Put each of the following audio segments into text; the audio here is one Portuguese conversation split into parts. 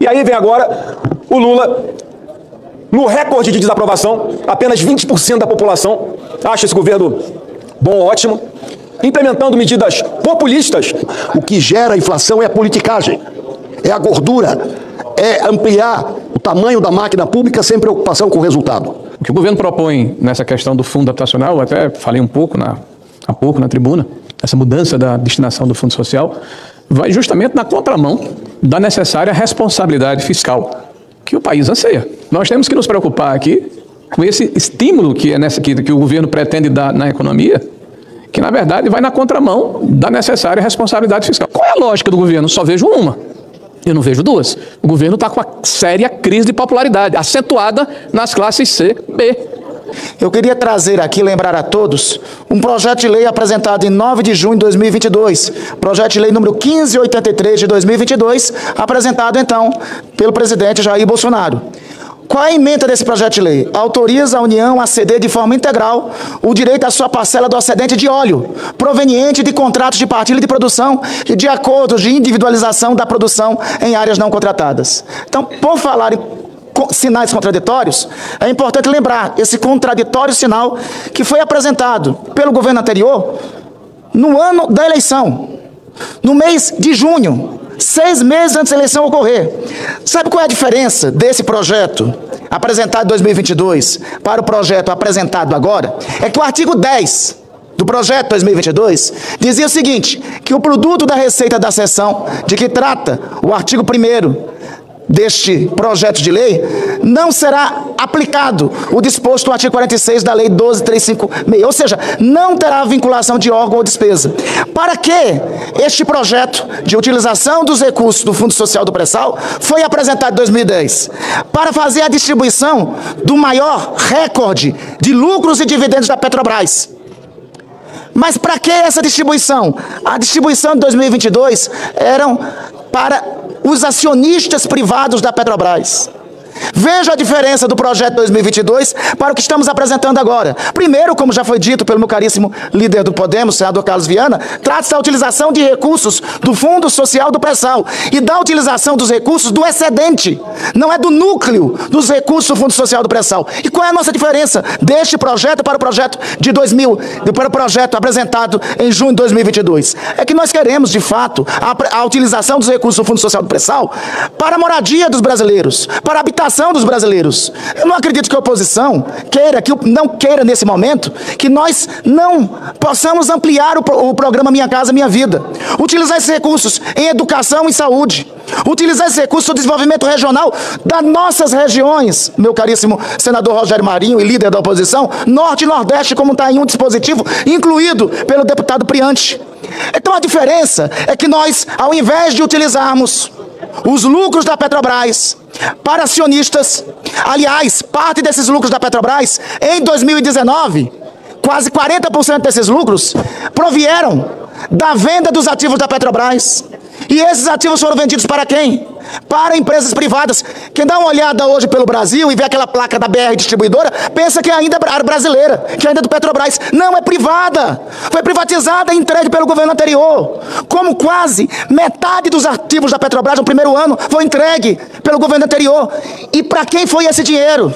E aí vem agora o Lula, no recorde de desaprovação, apenas 20% da população acha esse governo bom, ótimo, implementando medidas populistas. O que gera a inflação é a politicagem, é a gordura, é ampliar o tamanho da máquina pública sem preocupação com o resultado. O que o governo propõe nessa questão do fundo habitacional, eu até falei um pouco há pouco na tribuna, essa mudança da destinação do fundo social, vai justamente na contramão da necessária responsabilidade fiscal que o país anseia. Nós temos que nos preocupar aqui com esse estímulo que o governo pretende dar na economia, que na verdade vai na contramão da necessária responsabilidade fiscal. Qual é a lógica do governo? Só vejo uma. Eu não vejo duas. O governo está com uma séria crise de popularidade, acentuada nas classes C, B. Eu queria trazer aqui, lembrar a todos, um projeto de lei apresentado em 9 de junho de 2022, projeto de lei número 1583 de 2022, apresentado então pelo presidente Jair Bolsonaro. Qual é a emenda desse projeto de lei? Autoriza a União a ceder de forma integral o direito à sua parcela do excedente de óleo, proveniente de contratos de partilha de produção e de acordos de individualização da produção em áreas não contratadas. Então, por falar em sinais contraditórios, é importante lembrar esse contraditório sinal que foi apresentado pelo governo anterior no ano da eleição, no mês de junho, 6 meses antes da eleição ocorrer. Sabe qual é a diferença desse projeto apresentado em 2022 para o projeto apresentado agora? É que o artigo 10 do projeto 2022 dizia o seguinte, que o produto da receita da seção de que trata o artigo 1º deste projeto de lei, não será aplicado o disposto no artigo 46 da Lei 12.356, ou seja, não terá vinculação de órgão ou despesa. Para que este projeto de utilização dos recursos do Fundo Social do Pré-Sal foi apresentado em 2010? Para fazer a distribuição do maior recorde de lucros e dividendos da Petrobras. Mas para que essa distribuição? A distribuição de 2022 eram para os acionistas privados da Petrobras. Veja a diferença do projeto 2022 para o que estamos apresentando agora. Primeiro, como já foi dito pelo meu caríssimo líder do Podemos, senador Carlos Viana, trata-se da utilização de recursos do Fundo Social do Pré-Sal e da utilização dos recursos do excedente, não é do núcleo dos recursos do Fundo Social do Pré-Sal. E qual é a nossa diferença deste projeto para o projeto para o projeto apresentado em junho de 2022? É que nós queremos, de fato, a utilização dos recursos do Fundo Social do Pré-Sal para a moradia dos brasileiros, para a habitação dos brasileiros. Eu não acredito que a oposição não queira nesse momento que nós não possamos ampliar o programa Minha Casa Minha Vida, utilizar esses recursos em educação e saúde, utilizar esses recursos no desenvolvimento regional das nossas regiões, meu caríssimo senador Rogério Marinho e líder da oposição, Norte e Nordeste, como está em um dispositivo incluído pelo deputado Priante. Então a diferença é que nós, ao invés de utilizarmos os lucros da Petrobras para acionistas, aliás, parte desses lucros da Petrobras, em 2019, quase 40% desses lucros provieram da venda dos ativos da Petrobras. E esses ativos foram vendidos para quem? Para empresas privadas. Quem dá uma olhada hoje pelo Brasil e vê aquela placa da BR Distribuidora, pensa que ainda é brasileira, que ainda é do Petrobras. Não, é privada. Foi privatizada e entregue pelo governo anterior. Como quase metade dos ativos da Petrobras no primeiro ano foi entregue pelo governo anterior. E para quem foi esse dinheiro?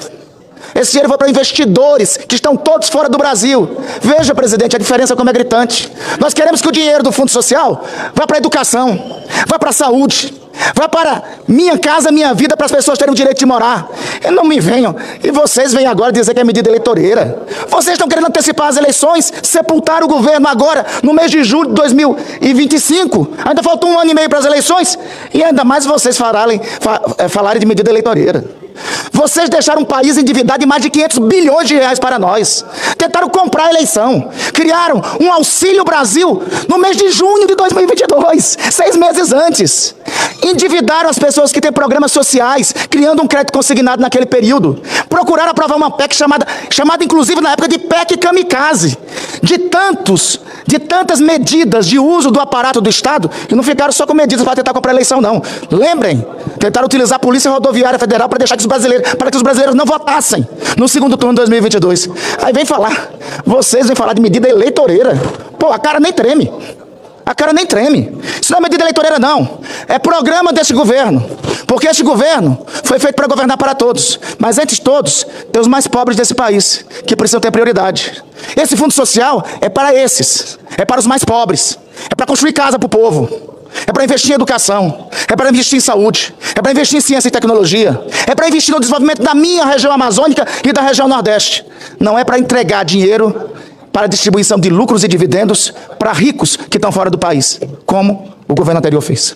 Esse dinheiro foi para investidores que estão todos fora do Brasil. Veja, presidente, a diferença como é gritante. Nós queremos que o dinheiro do Fundo Social vá para a educação, vá para a saúde, vá para Minha Casa Minha Vida, para as pessoas terem o direito de morar. E não me venham, e vocês vêm agora dizer que é medida eleitoreira. Vocês estão querendo antecipar as eleições, sepultar o governo agora, no mês de julho de 2025. Ainda falta 1 ano e meio para as eleições, e ainda mais vocês falarem de medida eleitoreira. Vocês deixaram um país endividado de mais de 500 bilhões de reais para nós. Tentaram comprar a eleição. Criaram um Auxílio Brasil no mês de junho de 2022, 6 meses antes. Endividaram as pessoas que têm programas sociais, criando um crédito consignado naquele período. Procuraram aprovar uma PEC chamada inclusive na época de PEC Kamikaze. De tantas medidas de uso do aparato do Estado, e não ficaram só com medidas para tentar comprar a eleição, não. Lembrem, tentaram utilizar a Polícia Rodoviária Federal para que os brasileiros não votassem no segundo turno de 2022. Aí vocês vêm falar de medida eleitoreira. Pô, a cara nem treme. A cara nem treme. Isso não é medida eleitoreira, não. É programa deste governo. Porque este governo foi feito para governar para todos. Mas entre todos, tem os mais pobres desse país, que precisam ter prioridade. Esse fundo social é para esses. É para os mais pobres. É para construir casa para o povo. É para investir em educação, é para investir em saúde, é para investir em ciência e tecnologia, é para investir no desenvolvimento da minha região amazônica e da região Nordeste. Não é para entregar dinheiro para distribuição de lucros e dividendos para ricos que estão fora do país, como o governo anterior fez.